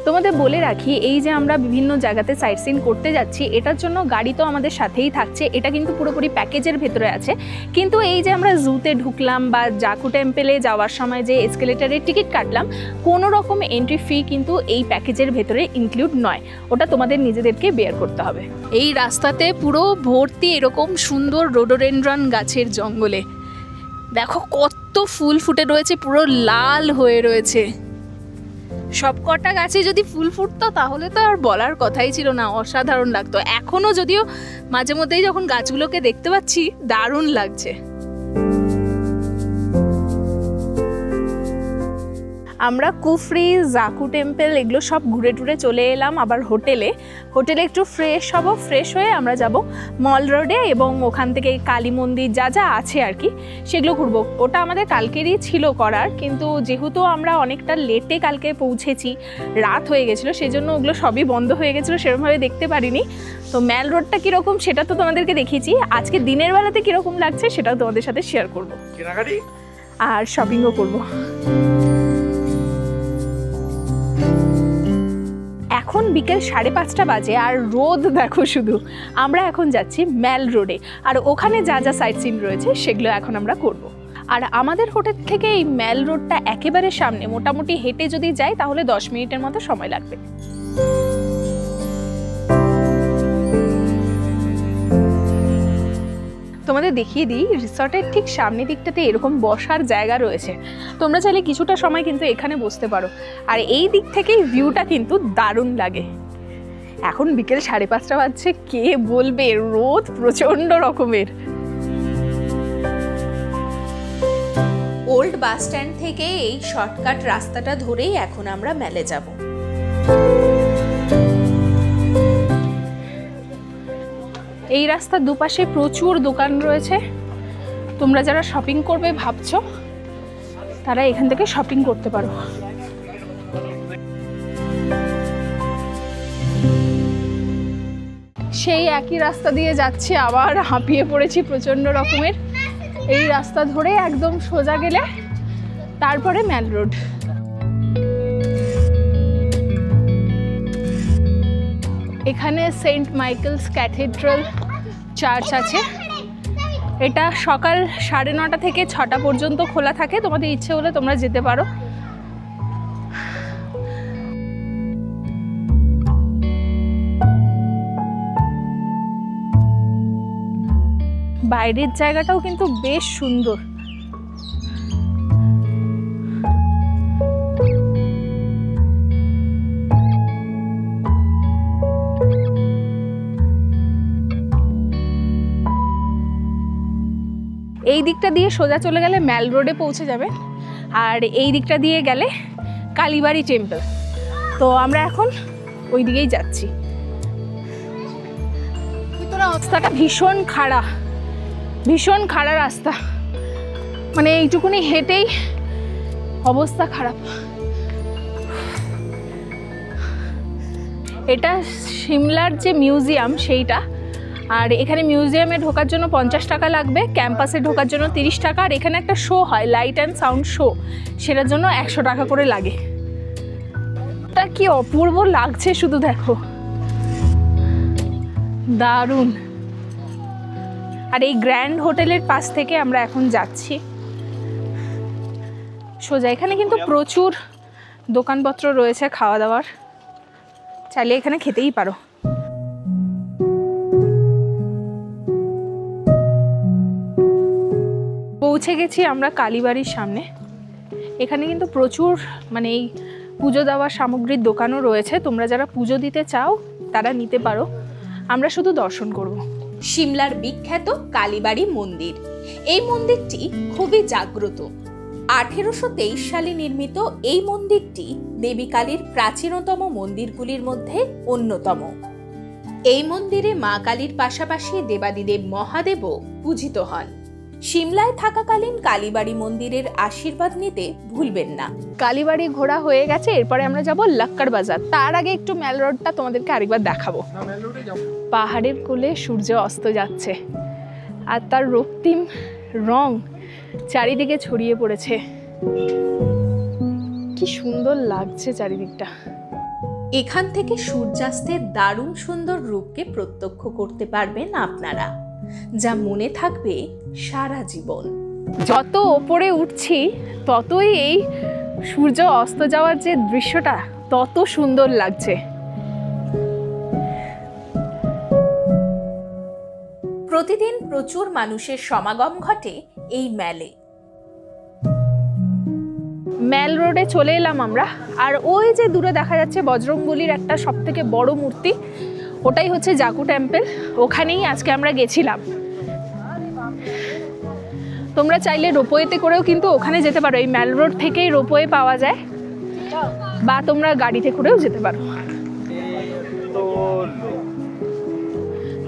[SPEAKER 2] তোমাদের বলে রাখি, এই যে আমরা বিভিন্ন জায়গাতে সাইট সিন করতে যাচ্ছি, এটার জন্য গাড়ি তো আমাদের সাথেই থাকছে, এটা কিন্তু পুরোপুরি প্যাকেজের ভেতরে আছে। কিন্তু এই যে আমরা জুতে ঢুকলাম বা জাকু টেম্পেলে যাওয়ার সময় যে এসকেলেটারের টিকিট কাটলাম, কোনো রকম এন্ট্রি ফি কিন্তু এই প্যাকেজের ভেতরে ইনক্লুড নয়, ওটা তোমাদের নিজেদেরকে বেয়ার করতে হবে। এই রাস্তাতে পুরো ভর্তি এরকম সুন্দর রোডোডেনড্রন গাছের জঙ্গলে, দেখো কত ফুল ফুটে রয়েছে, পুরো লাল হয়ে রয়েছে। সব কটা গাছে যদি ফুল ফুটতো তাহলে তো আর বলার কথাই ছিল না, অসাধারণ লাগতো। এখনো যদিও মাঝে মধ্যেই যখন গাছগুলোকে দেখতে পাচ্ছি দারুণ লাগছে। আমরা কুফরি, জাকু টেম্পল এগুলো সব ঘুরে টুরে চলে এলাম আবার হোটেলে একটু ফ্রেশ হব। ফ্রেশ হয়ে আমরা যাব মল রোডে, এবং ওখান থেকে কালী মন্দির যা যা আছে আর কি সেগুলো ঘুরবো। ওটা আমাদের কালকেরই ছিল করার, কিন্তু যেহেতু আমরা অনেকটা লেটে কালকে পৌঁছেছি, রাত হয়ে গেছিলো, সেই জন্য ওগুলো সবই বন্ধ হয়ে গেছিলো, সেরকমভাবে দেখতে পারিনি। তো ম্যাল রোডটা কীরকম সেটা তো তোমাদেরকে দেখিয়েছি, আজকে দিনের বেলাতে কীরকম লাগছে সেটাও তোমাদের সাথে শেয়ার করবো, আর শপিংও করবো। এখন বিকেল 5:30 বাজে, আর রোদ দেখো শুধু। আমরা এখন যাচ্ছি ম্যাল রোডে, আর ওখানে যা যা সাইট সিন রয়েছে সেগুলো এখন আমরা করব। আর আমাদের হোটেল থেকে এই ম্যাল রোডটা একেবারে সামনে, মোটামুটি হেঁটে যদি যাই তাহলে 10 মিনিটের মতো সময় লাগবে। তোমাদের দেখিয়ে দিই, রিসর্টের ঠিক সামনের দিকটাতে এরকম বসার জায়গা রয়েছে। তোমরা চাইলে কিছুটা সময় কিন্তু এখানে বসতে পারো। আর এই দিক থেকেই ভিউটা কিন্তু দারুণ লাগে। এখন বিকেল 5:30 বাজছে, কে বলবে রোদ প্রচণ্ড রকমের।
[SPEAKER 1] ওল্ড বাস স্ট্যান্ড থেকে এই শর্টকাট রাস্তাটা ধরেই এখন আমরা ম্যালে যাব।
[SPEAKER 2] এই রাস্তার দুপাশে প্রচুর দোকান রয়েছে। তোমরা যারা শপিং করবে ভাবছো, তারা এখান থেকে শপিং করতে পারো। সেই একই রাস্তা দিয়ে যাচ্ছি, আবার হাঁপিয়ে পড়েছি প্রচণ্ড রকমের। এই রাস্তা ধরে একদম সোজা গেলে তারপরে ম্যাল রোড। এখানে সেন্ট মাইকেলস ক্যাথেড্রাল চার্চ আছে। এটা সকাল 9:30 থেকে 6টা পর্যন্ত খোলা থাকে। তোমাদের ইচ্ছে হলে তোমরা যেতে পারো। বাইরের জায়গাটাও কিন্তু বেশ সুন্দর। এই দিকটা দিয়ে সোজা চলে গেলে ম্যাল রোডে পৌঁছে যাবে, আর এই দিকটা দিয়ে গেলে কালীবাড়ি টেম্পল। তো আমরা এখন ওই দিকেই যাচ্ছি। রাস্তাটা ভীষণ খাড়া রাস্তা, মানে এইটুকুনি হেঁটেই অবস্থা খারাপ। এটা সিমলার যে মিউজিয়াম সেইটা, আর এখানে মিউজিয়ামে ঢোকার জন্য 50 টাকা লাগবে, ক্যাম্পাসে ঢোকার জন্য 30 টাকা, আর এখানে একটা শো হয়, লাইট অ্যান্ড সাউন্ড শো, সেটার জন্য 100 টাকা করে লাগে। এটা কি অপূর্ব লাগছে শুধু দেখো, দারুণ। আর এই গ্র্যান্ড হোটেলের পাশ থেকে আমরা এখন যাচ্ছি সোজা। এখানে কিন্তু প্রচুর দোকানপত্র রয়েছে খাওয়া দাওয়ার, চাইলে এখানে খেতেই পারো। পৌঁছে গেছি আমরা কালীবাড়ির সামনে। এখানে কিন্তু প্রচুর মানে এই পুজো দেওয়ার সামগ্রীর দোকানও রয়েছে। তোমরা যারা পুজো দিতে চাও তারা নিতে পারো। আমরা শুধু দর্শন করব।
[SPEAKER 1] সিমলার বিখ্যাত কালীবাড়ি মন্দির। এই মন্দিরটি খুবই জাগ্রত। 1823 সালে নির্মিত এই মন্দিরটি দেবী কালীর প্রাচীনতম মন্দিরগুলির মধ্যে অন্যতম। এই মন্দিরে মা কালীর পাশাপাশি দেবাদিদেব মহাদেবও পূজিত হন। সিমলায় থাকাকালীন কালীবাড়ি মন্দিরের আশীর্বাদ নিতে ভুলবেন না।
[SPEAKER 2] কালীবাড়ি ঘোরা হয়ে গেছে, এরপরে আমরা যাব লাক্কার বাজার। তার আগে একটু ম্যাল রোডটা তোমাদেরকে আরেকবার দেখাবো। পাহাড়ের কোলে সূর্য অস্ত যাচ্ছে, আর তার রক্তিম রং চারিদিকে ছড়িয়ে পড়েছে। কি সুন্দর লাগছে চারিদিকটা।
[SPEAKER 1] এখান থেকে সূর্যাস্তের দারুণ সুন্দর রূপকে প্রত্যক্ষ করতে পারবেন আপনারা, যা মনে থাকবে সারা জীবন।
[SPEAKER 2] যত ওপরে উঠছি ততই এই সূর্য অস্ত যাওয়ার যে দৃশ্যটা তত সুন্দর লাগছে।
[SPEAKER 1] প্রতিদিন প্রচুর মানুষের সমাগম ঘটে এই ম্যালে।
[SPEAKER 2] ম্যাল রোডে চলে এলাম আমরা, আর ওই যে দূরে দেখা যাচ্ছে বজরংবলীর একটা সবথেকে বড় মূর্তি, ওটাই হচ্ছে জাকু টেম্পল। ওখানেই আজকে আমরা গেছিলাম। তোমরা চাইলে রোপওয়েতে করেও কিন্তু ওখানে যেতে পারো। এই ম্যাল রোড থেকেই রোপওয়ে পাওয়া যায়, বা তোমরা গাড়িতে করেও যেতে পারো।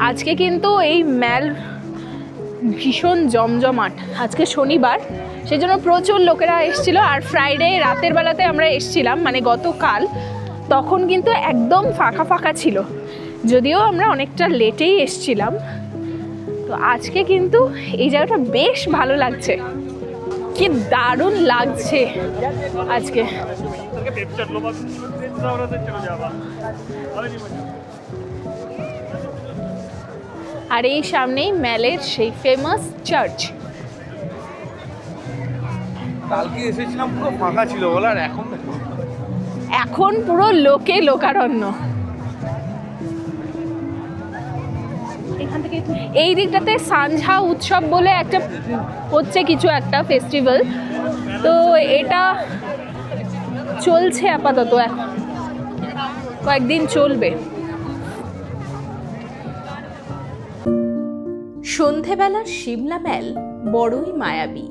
[SPEAKER 2] আজকে কিন্তু এই ম্যাল ভীষণ জমজমাট। আজকে শনিবার, সেজন্য প্রচুর লোকেরা এসেছিল। আর ফ্রাইডে রাতের বেলাতে আমরা এসেছিলাম, মানে গতকাল, তখন কিন্তু একদম ফাঁকা ফাঁকা ছিল, যদিও আমরা অনেকটা লেটেই এসেছিলাম। তো আজকে কিন্তু এই জায়গাটা বেশ ভালো লাগছে। কি দারুণ লাগছে আজকে। আর এই সামনেই ম্যালের সেই ফেমাস চার্চ।
[SPEAKER 3] কালকে এসেছিলাম পুরো ফাঁকা ছিল বলার,
[SPEAKER 2] এখন পুরো লোকে লোকারণ্য। এখান থেকে এই দিকটাতে সানঝা উৎসব বলে একটা হচ্ছে, কিছু একটা ফেস্টিভ্যাল, তো এটা চলছে আপাতত, এখন কয়েকদিন চলবে।
[SPEAKER 1] সন্ধেবেলার সিমলা ম্যাল বড়ই মায়াবী।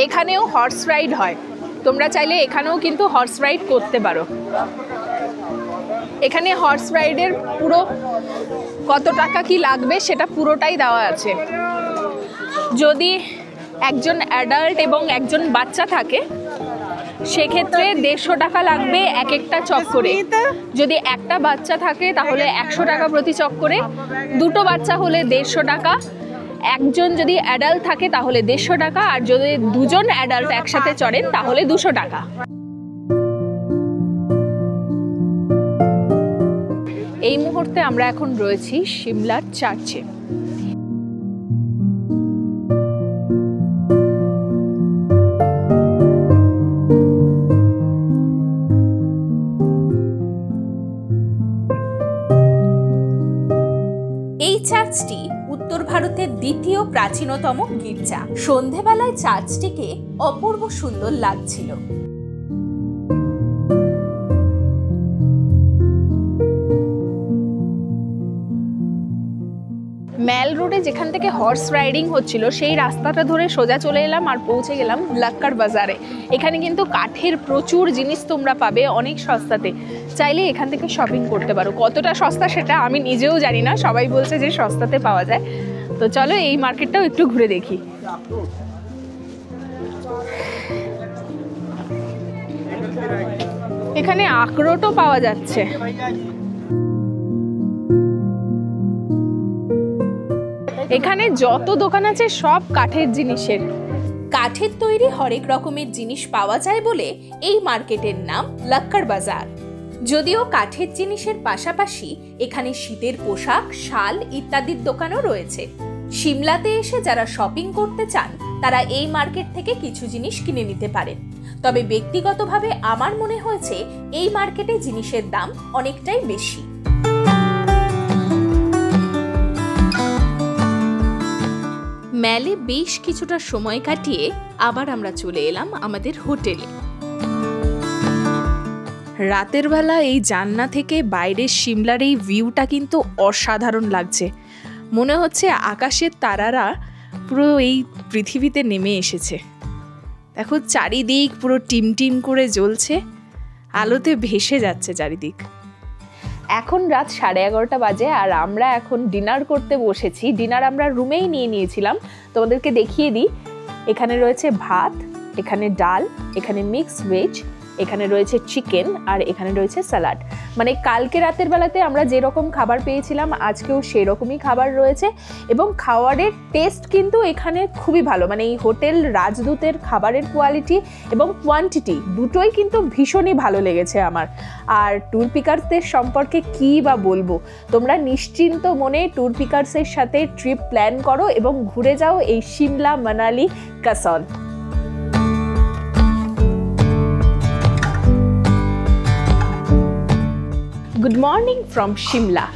[SPEAKER 2] এখানেও হর্স রাইড হয়, তোমরা চাইলে এখানেও কিন্তু হর্স রাইড করতে পারো। এখানে হর্স রাইডের পুরো কত টাকা কি লাগবে সেটা পুরোটাই দেওয়া আছে। যদি একজন অ্যাডাল্ট এবং একজন বাচ্চা থাকে সেক্ষেত্রে 150 টাকা লাগবে এক একটা চক্করে। যদি একটা বাচ্চা থাকে তাহলে 100 টাকা প্রতি চক্করে, দুটো বাচ্চা হলে 150 টাকা, একজন যদি অ্যাডাল্ট থাকে তাহলে 150 টাকা, আর যদি দুজন অ্যাডাল্ট একসাথে চড়েন তাহলে 200 টাকা। এই মুহূর্তে আমরা এখন রয়েছি সিমলার চার্চে।
[SPEAKER 1] এই চার্চটি উত্তর ভারতের দ্বিতীয় প্রাচীনতম গির্জা। সন্ধেবেলায় চার্চটিকে অপূর্ব সুন্দর লাগছিল।
[SPEAKER 2] ম্যাল রোডে যেখান থেকে হর্স রাইডিং হচ্ছিল সেই রাস্তাটা ধরে সোজা চলে এলাম আর পৌঁছে গেলাম লাক্কার বাজারে। এখানে কিন্তু কাঠের প্রচুর জিনিস তোমরা পাবে অনেক সস্তাতে, চাইলে এখান থেকে শপিং করতে পারো। কতটা সস্তা সেটা আমি নিজেও জানি না, সবাই বলছে যে সস্তাতে পাওয়া যায়। তো চলো এই মার্কেটটাও একটু ঘুরে দেখি। এখানে আখরোটও পাওয়া যাচ্ছে। এখানে যত দোকান আছে সব কাঠের জিনিসের।
[SPEAKER 1] কাঠের তৈরি হরেক রকমের জিনিস পাওয়া যায় বলে এই মার্কেটের নাম লাক্কার বাজার। যদিও কাঠের জিনিসের পাশাপাশি এখানে শীতের পোশাক, শাল ইত্যাদির দোকানও রয়েছে। সিমলাতে এসে যারা শপিং করতে চান তারা এই মার্কেট থেকে কিছু জিনিস কিনে নিতে পারেন। তবে ব্যক্তিগতভাবে আমার মনে হয়েছে এই মার্কেটে জিনিসের দাম অনেকটাই বেশি। ম্যালে বেশ কিছুটা সময় কাটিয়ে আবার আমরা চলে এলাম আমাদের হোটেলে।
[SPEAKER 2] রাতের বেলা এই জানলা থেকে বাইরের সিমলার এই ভিউটা কিন্তু অসাধারণ লাগছে। মনে হচ্ছে আকাশের তারারা পুরো এই পৃথিবীতে নেমে এসেছে। দেখো চারিদিক পুরো টিমটিম করে জ্বলছে, আলোতে ভেসে যাচ্ছে চারিদিক। এখন রাত 11:30 বাজে আর আমরা এখন ডিনার করতে বসেছি। ডিনার আমরা রুমেই নিয়ে নিয়েছিলাম, তোমাদেরকে দেখিয়ে দিই। এখানে রয়েছে ভাত, এখানে ডাল, এখানে মিক্সড ভেজ, এখানে রয়েছে চিকেন, আর এখানে রয়েছে স্যালাড। মানে কালকে রাতের বেলাতে আমরা যেরকম খাবার পেয়েছিলাম আজকেও সেরকমই খাবার রয়েছে, এবং খাবারের টেস্ট কিন্তু এখানে খুবই ভালো। মানে এই হোটেল রাজদূতের খাবারের কোয়ালিটি এবং কোয়ান্টিটি দুটোই কিন্তু ভীষণই ভালো লেগেছে আমার। আর ট্যুর পিকার্সদের সম্পর্কে কী বা বলবো, তোমরা নিশ্চিন্ত মনে ট্যুর পিকার্সের সাথে ট্রিপ প্ল্যান করো এবং ঘুরে যাও এই Shimla, Manali, castle. Good morning from Shimla.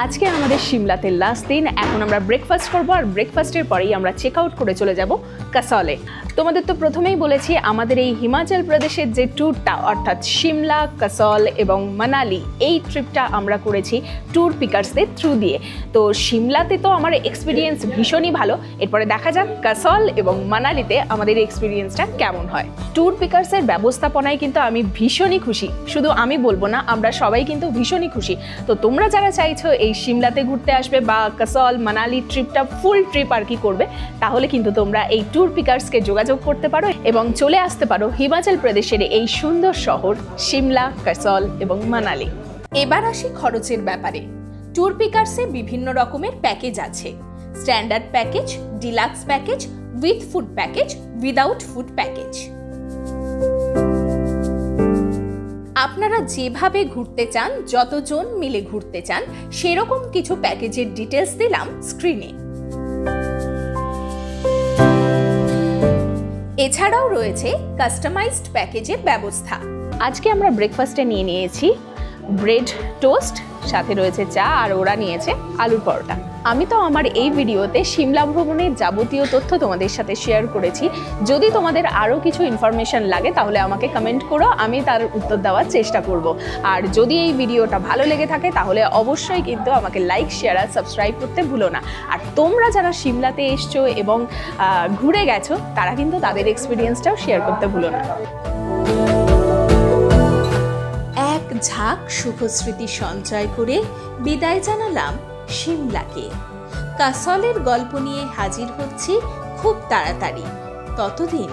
[SPEAKER 2] আজকে আমাদের সিমলাতে লাস্ট দিন। এখন আমরা ব্রেকফাস্ট করবো, আর ব্রেকফাস্টের পরেই আমরা চেক আউট করে চলে যাব কাসলে। তোমাদের তো প্রথমেই বলেছি আমাদের এই হিমাচল প্রদেশের যে ট্যুরটা, অর্থাৎ সিমলা, কাসল এবং মানালি, এই ট্রিপটা আমরা করেছি ট্যুর পিকার্সদের থ্রু দিয়ে। তো সিমলাতে তো আমার এক্সপিরিয়েন্স ভীষণই ভালো, এরপরে দেখা যাক কাসল এবং মানালিতে আমাদের এক্সপিরিয়েন্সটা কেমন হয়। ট্যুর পিকার্সের ব্যবস্থাপনায় কিন্তু আমি ভীষণই খুশি, শুধু আমি বলবো না, আমরা সবাই কিন্তু ভীষণই খুশি। তো তোমরা যারা চাইছো এই সিমলাতে ঘুরতে আসবে বা কাসল মানালি ট্রিপটা ফুল ট্রিপ আর কি করবে, তাহলে কিন্তু তোমরা এই ট্যুর পিকার্সকে যোগাযোগ করতে পারো এবং চলে আসতে পারো হিমাচল প্রদেশের এই সুন্দর শহর সিমলা, কাসল এবং মানালি।
[SPEAKER 1] এবার আসি খরচের ব্যাপারে। ট্যুর পিকার্সে বিভিন্ন রকমের প্যাকেজ আছে। Standard package, deluxe package, with food package, without food package. আপনারা যেভাবে ঘুরতে চান, যতজন মিলে ঘুরতে চান, সেরকম কিছু প্যাকেজের ডিটেলস দিলাম স্ক্রিনে। এছাড়াও রয়েছে কাস্টমাইজড প্যাকেজের ব্যবস্থা।
[SPEAKER 2] আজকে আমরা ব্রেকফাস্টে নিয়ে নিয়েছি ব্রেড টোস্ট, সাথে রয়েছে চা, আর ওরা নিয়েছে আলুর পরোটা। আমি তো আমার এই ভিডিওতে সিমলা ভ্রমণের যাবতীয় তথ্য তোমাদের সাথে শেয়ার করেছি। যদি তোমাদের আরও কিছু ইনফরমেশন লাগে তাহলে আমাকে কমেন্ট করো, আমি তার উত্তর দেওয়ার চেষ্টা করব। আর যদি এই ভিডিওটা ভালো লেগে থাকে তাহলে অবশ্যই কিন্তু আমাকে লাইক, শেয়ার আর সাবস্ক্রাইব করতে ভুলো না। আর তোমরা যারা সিমলাতে এসছো এবং ঘুরে গেছো তারা কিন্তু তাদের এক্সপিরিয়েন্সটাও শেয়ার করতে ভুলো না।
[SPEAKER 1] এক ঝাঁক শুভ স্মৃতি সঞ্চয় করে বিদায় জানালাম সিমলাকে। কাসলের গল্প নিয়ে হাজির হচ্ছি খুব তাড়াতাড়ি। ততদিন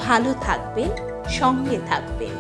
[SPEAKER 1] ভালো থাকবেন, সঙ্গে থাকবেন।